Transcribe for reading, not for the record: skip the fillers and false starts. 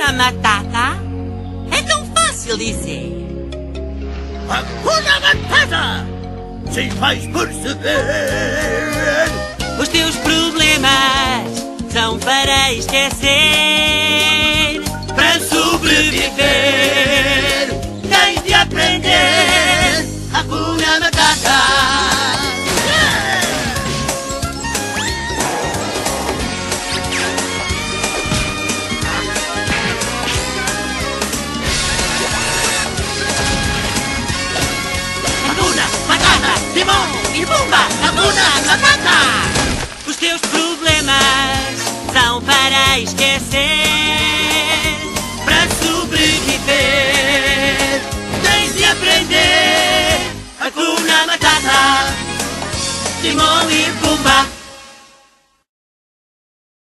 Hakuna Matata? É tão fácil dizer. Hakuna Matata! Se vais perceber. Os teus problemas são para esquecer. Para sobreviver, tens de aprender Hakuna Matata. Hakuna Matata, Timão e Pumba, Hakuna Matata. Os teus problemas são para esquecer. Para sobreviver, tens de aprender Hakuna Matata. Timão e Pumba.